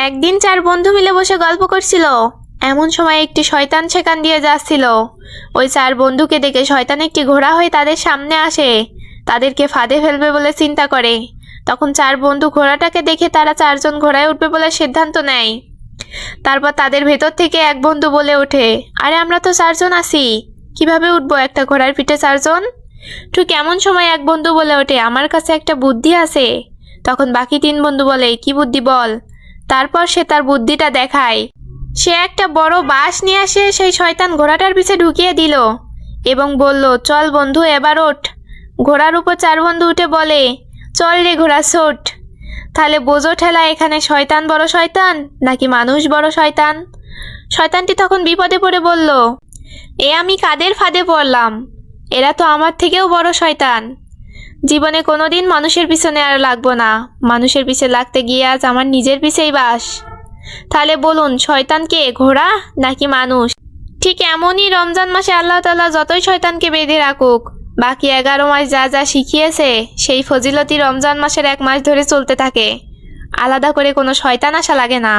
একদিন চার বন্ধু মিলে বসে গল্প করছিল। এমন সময় একটি শয়তান সেখান দিয়ে যাচ্ছিল। ওই চার বন্ধুকে দেখে শয়তান একটি ঘোড়া হয়ে তাদের সামনে আসে, তাদেরকে ফাঁদে ফেলবে বলে চিন্তা করে। তখন চার বন্ধু ঘোড়াটাকে দেখে তারা চারজন ঘোড়ায় উঠবে বলে সিদ্ধান্ত নেয়। তারপর তাদের ভেতর থেকে এক বন্ধু বলে ওঠে, আরে আমরা তো চারজন আছি, কিভাবে উঠবো একটা ঘোড়ার পিঠে চারজন? ঠিক এমন সময় এক বন্ধু বলে ওঠে, আমার কাছে একটা বুদ্ধি আছে। তখন বাকি তিন বন্ধু বলে, কি বুদ্ধি বল? তারপর সে তার বুদ্ধিটা দেখায়। সে একটা বড় বাঁশ নিয়ে আসে সেই শয়তান ঘোড়াটার পিছে ঢুকিয়ে দিল এবং বলল, চল বন্ধু এবার ওঠ। ঘোড়ার উপর চার বন্ধু উঠে বলে, চল রে ঘোড়া ছোট। তাহলে বোঝো ঠেলা, এখানে শয়তান বড় শয়তান নাকি মানুষ বড় শয়তান? শয়তানটি তখন বিপদে পড়ে বলল, এ আমি কাদের ফাঁদে পড়লাম? এরা তো আমার থেকেও বড় শয়তান। জীবনে কোনোদিন মানুষের পিছনে আর লাগবো না। মানুষের পিছে লাগতে গিয়ে আজ আমার নিজের পিছেই বাস। তাহলে বলুন, শয়তান কে, ঘোড়া নাকি মানুষ? ঠিক এমনই রমজান মাসে আল্লাহ তাআলা যতই শয়তানকে বেঁধে রাখুক, বাকি 11 মাস যা যা শিখিয়েছে সেই ফজিলতি রমজান মাসের 1 মাস ধরে চলতে থাকে। আলাদা করে কোনো শয়তান আসা লাগে না।